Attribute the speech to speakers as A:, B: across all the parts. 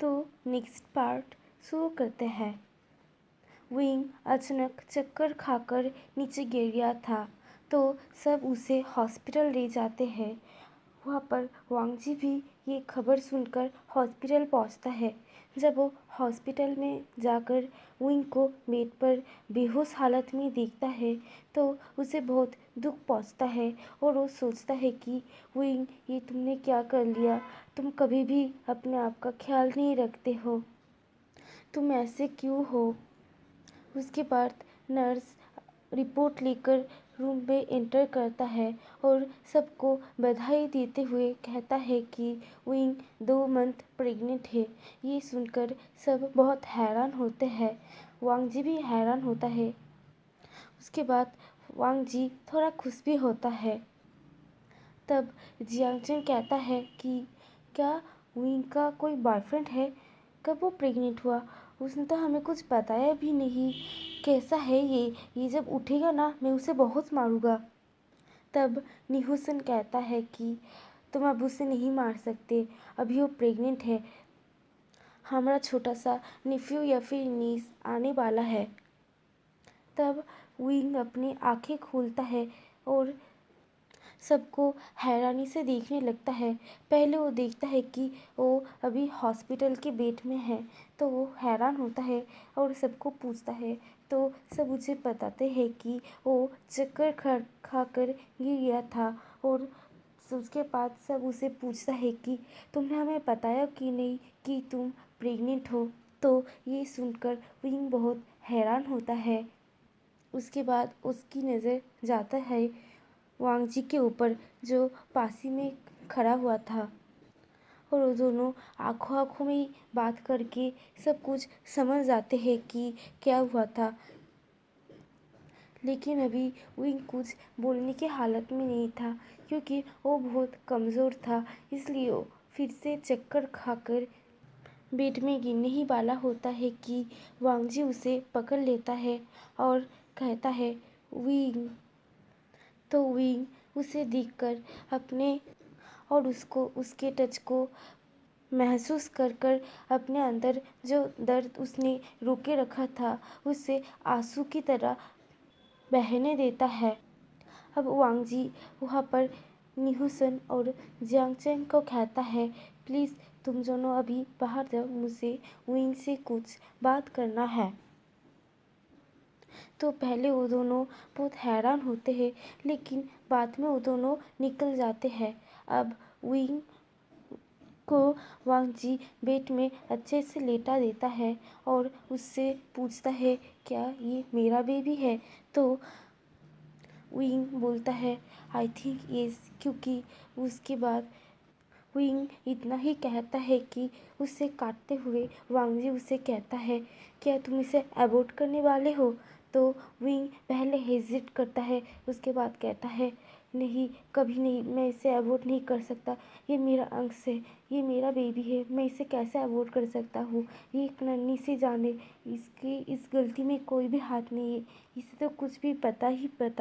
A: तो next part शुरू करते हैं। विंग अचानक चक्कर खाकर नीचे गिर गया था, तो सब उसे हॉस्पिटल ले जाते हैं। वहाँ पर वांग जी भी ये खबर सुनकर हॉस्पिटल पहुँचता है। जब वो हॉस्पिटल में जाकर विंग को बेड पर बेहोश हालत में देखता है, तो उसे बहुत दुख पहुँचता है और वो सोचता है कि विंग, ये तुमने क्या कर लिया? तुम कभी भी अपने आप का ख्याल नहीं रखते हो, तुम ऐसे क्यों हो? उसके बाद नर्स रिपोर्ट लेकर रूम में एंटर करता है और सबको बधाई देते हुए कहता है कि विंग 2 मंथ प्रेग्नेंट है। ये सुनकर सब बहुत हैरान होते हैं। वांग जी भी हैरान होता है। उसके बाद वांग जी थोड़ा खुश भी होता है। तब जियांगचन कहता है कि क्या विंग का कोई बॉयफ्रेंड है? कब वो प्रेग्नेंट हुआ? उसने तो हमें कुछ बताया भी नहीं। कैसा है ये जब उठेगा ना, मैं उसे बहुत मारूंगा। तब निहुसन कहता है कि तुम अब उसे नहीं मार सकते, अभी वो प्रेग्नेंट है। हमारा छोटा सा नेफ्यू या फिर नीस आने वाला है। तब विंग अपनी आंखें खोलता है और सबको हैरानी से देखने लगता है। पहले वो देखता है कि वो अभी हॉस्पिटल के बेड में है, तो वो हैरान होता है और सबको पूछता है। तो सब उसे बताते हैं कि वो चक्कर खा कर गिर गया था। और उसके बाद सब उसे पूछता है कि तुमने हमें बताया कि नहीं कि तुम प्रेग्नेंट हो। तो ये सुनकर विंग बहुत हैरान होता है। उसके बाद उसकी नज़र जाता है वांग जी के ऊपर, जो पास ही में खड़ा हुआ था। और वो दोनों आँखों आँखों में ही बात करके सब कुछ समझ जाते हैं कि क्या हुआ था। लेकिन अभी विंग कुछ बोलने की हालत में नहीं था, क्योंकि वो बहुत कमज़ोर था। इसलिए वो फिर से चक्कर खाकर बेड में गिरने ही वाला होता है कि वांग जी उसे पकड़ लेता है और कहता है विंग। तो विंग उसे देखकर अपने और उसको उसके टच को महसूस कर कर अपने अंदर जो दर्द उसने रोके रखा था, उसे आंसू की तरह बहने देता है। अब वांग जी वहाँ पर निहुसन और जियांगचन को कहता है, प्लीज़ तुम दोनों अभी बाहर जाओ, मुझे विंग से कुछ बात करना है। तो पहले वो दोनों बहुत हैरान होते हैं, लेकिन बाद में वो दोनों निकल जाते हैं। अब विंग को वांग जी बेड में अच्छे से लेटा देता है और उससे पूछता है, क्या ये मेरा बेबी है? तो विंग बोलता है, आई थिंक येस, क्योंकि उसके बाद विंग इतना ही कहता है कि उसे काटते हुए वांग जी उसे कहता है, क्या तुम इसे अबॉर्ट करने वाले हो? तो विंग पहले हेजिट करता है, उसके बाद कहता है, नहीं, कभी नहीं, मैं इसे अबॉर्ट नहीं कर सकता। ये मेरा अंश है, ये मेरा बेबी है, मैं इसे कैसे अबॉर्ट कर सकता हूँ? ये एक नन्ही सी जान है, इसकी इस गलती में कोई भी हाथ नहीं है। इसे तो कुछ भी पता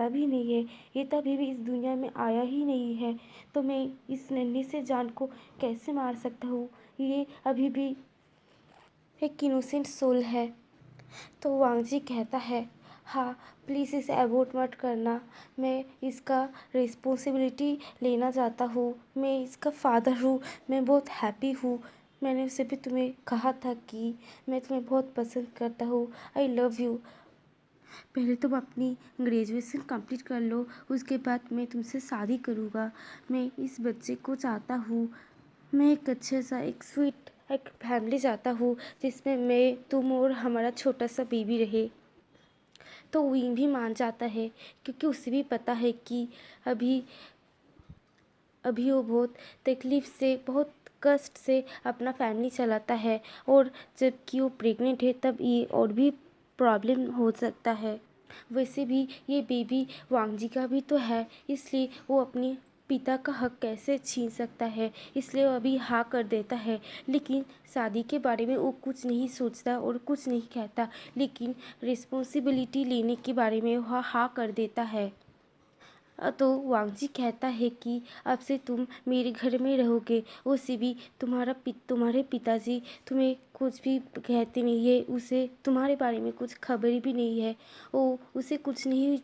A: भी नहीं है, ये तो अभी भी इस दुनिया में आया ही नहीं है, तो मैं इस नन्ही से जान को कैसे मार सकता हूँ? ये अभी भी एक इनोसेंट सोल है। तो वांग जी कहता है, हाँ, प्लीज़ इसे अबॉर्ट मत करना, मैं इसका रिस्पॉन्सिबिलिटी लेना चाहता हूँ, मैं इसका फादर हूँ, मैं बहुत हैप्पी हूँ। मैंने उसे भी तुम्हें कहा था कि मैं तुम्हें बहुत पसंद करता हूँ, आई लव यू। पहले तुम अपनी ग्रेजुएशन कंप्लीट कर लो, उसके बाद मैं तुमसे शादी करूँगा। मैं इस बच्चे को चाहता हूँ, मैं एक अच्छा सा एक स्वीट एक फैमिली चाहता हूँ, जिसमें मैं, तुम और हमारा छोटा सा बेबी रहे। तो विंग भी मान जाता है, क्योंकि उसे भी पता है कि अभी अभी वो बहुत तकलीफ़ से, बहुत कष्ट से अपना फैमिली चलाता है, और जबकि वो प्रेग्नेंट है तब ये और भी प्रॉब्लम हो सकता है। वैसे भी ये बेबी वांग जी का भी तो है, इसलिए वो अपने पिता का हक कैसे छीन सकता है, इसलिए वो अभी हाँ कर देता है। लेकिन शादी के बारे में वो कुछ नहीं सोचता और कुछ नहीं कहता, लेकिन रिस्पॉन्सिबिलिटी लेने के बारे में वह हाँ कर देता है। तो वांगजी कहता है कि अब से तुम मेरे घर में रहोगे। उसे भी तुम्हारे पिताजी तुम्हें कुछ भी कहते नहीं है, उसे तुम्हारे बारे में कुछ खबर भी नहीं है। उसे कुछ नहीं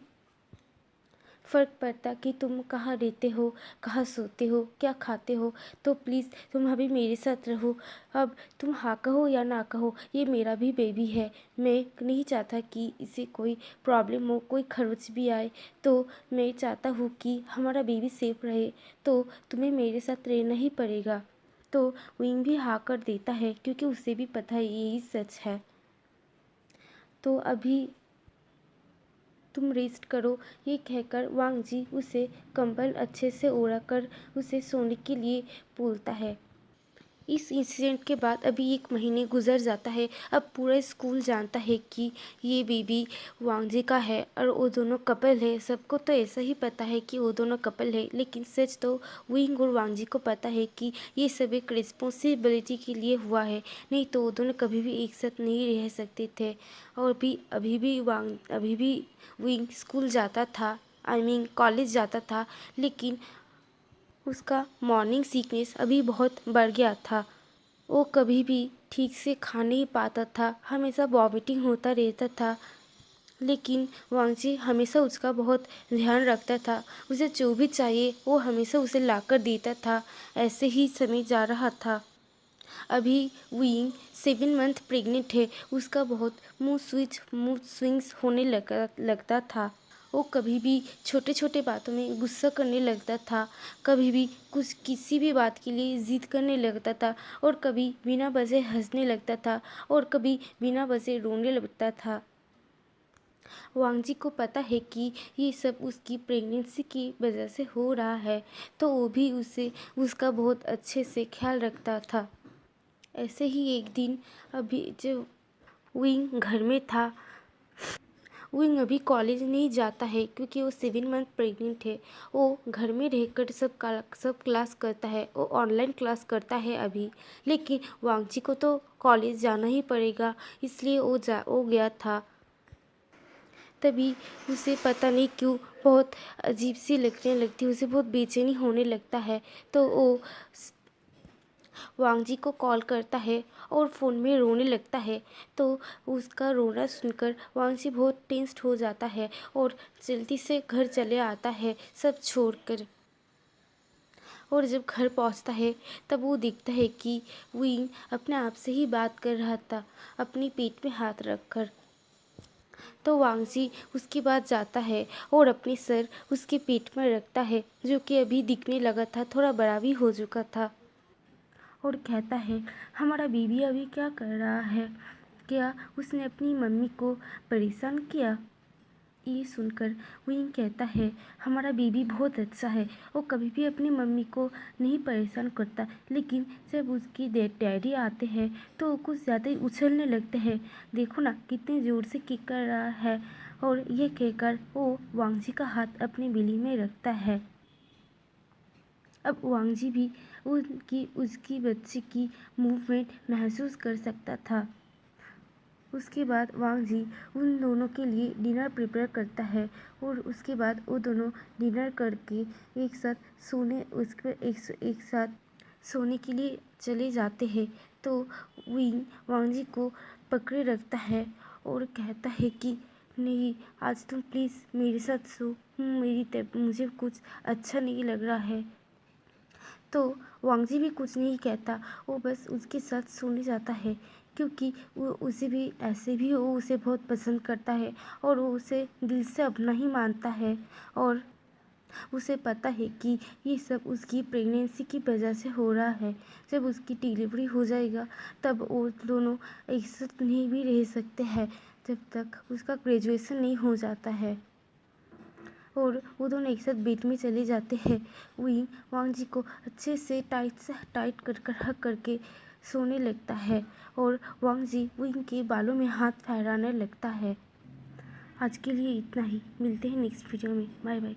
A: फ़र्क पड़ता कि तुम कहाँ रहते हो, कहाँ सोते हो, क्या खाते हो। तो प्लीज़ तुम अभी मेरे साथ रहो। अब तुम हाँ कहो या ना कहो, ये मेरा भी बेबी है। मैं नहीं चाहता कि इसे कोई प्रॉब्लम हो, कोई खरोच भी आए। तो मैं चाहता हूँ कि हमारा बेबी सेफ रहे। तो तुम्हें मेरे साथ रहना ही पड़ेगा। तो विंग भी हाँ कर देता है, क्योंकि उसे भी पता है यही सच है। तो अभी तुम रेस्ट करो, ये कहकर वांगजी उसे कंबल अच्छे से ओढ़ाकर उसे सोने के लिए बोलता है। इस इंसिडेंट के बाद अभी 1 महीने गुजर जाता है। अब पूरा स्कूल जानता है कि ये बेबी वांगजी का है और वो दोनों कपल है। सबको तो ऐसा ही पता है कि वो दोनों कपल है, लेकिन सच तो विंग और वांगजी को पता है कि ये सब एक रिस्पॉन्सिबिलिटी के लिए हुआ है, नहीं तो वो दोनों कभी भी एक साथ नहीं रह सकते थे। और भी अभी भी विंग स्कूल जाता था, आई मीन कॉलेज जाता था, लेकिन उसका मॉर्निंग सिकनेस अभी बहुत बढ़ गया था। वो कभी भी ठीक से खा नहीं पाता था, हमेशा वॉमिटिंग होता रहता था। लेकिन वांगजी हमेशा उसका बहुत ध्यान रखता था, उसे जो भी चाहिए वो हमेशा उसे लाकर देता था। ऐसे ही समय जा रहा था। अभी विंग 7 मंथ प्रेग्नेंट है। उसका बहुत मूड स्विंग्स होने लगता था। वो कभी भी छोटे छोटे बातों में गुस्सा करने लगता था, कभी भी किसी भी बात के लिए ज़िद करने लगता था, और कभी बिना वजह हंसने लगता था, और कभी बिना वजह रोने लगता था। वांगजी को पता है कि ये सब उसकी प्रेगनेंसी की वजह से हो रहा है, तो वो भी उसका बहुत अच्छे से ख्याल रखता था। ऐसे ही एक दिन अभी जब विंग घर में था, विंग अभी कॉलेज नहीं जाता है क्योंकि वो 7 मंथ प्रेग्नेंट है। वो घर में रहकर सब क्लास करता है, वो ऑनलाइन क्लास करता है अभी। लेकिन वांगजी को तो कॉलेज जाना ही पड़ेगा, इसलिए वो गया था। तभी उसे पता नहीं क्यों बहुत अजीब सी लगने लगती है, उसे बहुत बेचैनी होने लगता है। तो वो वांगजी को कॉल करता है और फ़ोन में रोने लगता है। तो उसका रोना सुनकर वांगजी बहुत टेंस्ड हो जाता है और जल्दी से घर चले आता है सब छोड़कर। और जब घर पहुंचता है तब वो देखता है कि विंग अपने आप से ही बात कर रहा था, अपने पेट में हाथ रखकर। तो वांगजी उसके बाद जाता है और अपनी सर उसके पेट में रखता है, जो कि अभी दिखने लगा था, थोड़ा बड़ा भी हो चुका था। और कहता है, हमारा बीबी अभी क्या कर रहा है? क्या उसने अपनी मम्मी को परेशान किया? ये सुनकर विंग कहता है, हमारा बीबी बहुत अच्छा है, वो कभी भी अपनी मम्मी को नहीं परेशान करता। लेकिन जब उसकी डैडी आते हैं तो वो कुछ ज़्यादा ही उछलने लगते हैं। देखो ना कितने ज़ोर से किक कर रहा है। और ये कहकर वो वांगजी का हाथ अपनी बिली में रखता है। अब वांगजी भी उसकी बच्ची की मूवमेंट महसूस कर सकता था। उसके बाद वांगजी उन दोनों के लिए डिनर प्रिपेयर करता है, और उसके बाद वो दोनों डिनर करके एक साथ सोने के लिए चले जाते हैं। तो विंग वांगजी को पकड़े रखता है और कहता है कि नहीं, आज तुम प्लीज़ मेरे साथ सो, मुझे कुछ अच्छा नहीं लग रहा है। तो वांगजी भी कुछ नहीं कहता, वो बस उसके साथ सोने जाता है, क्योंकि वो उसे भी ऐसे भी वो उसे बहुत पसंद करता है और वो उसे दिल से अपना ही मानता है। और उसे पता है कि ये सब उसकी प्रेगनेंसी की वजह से हो रहा है। जब उसकी डिलीवरी हो जाएगा तब वो दोनों एक साथ नहीं भी रह सकते हैं, जब तक उसका ग्रेजुएशन नहीं हो जाता है। और वो दोनों एक साथ बेड में चले जाते हैं। विंग वांगजी को अच्छे से टाइट कर हक करके सोने लगता है, और वांगजी विंग के बालों में हाथ फहराने लगता है। आज के लिए इतना ही, मिलते हैं नेक्स्ट वीडियो में। Bye bye.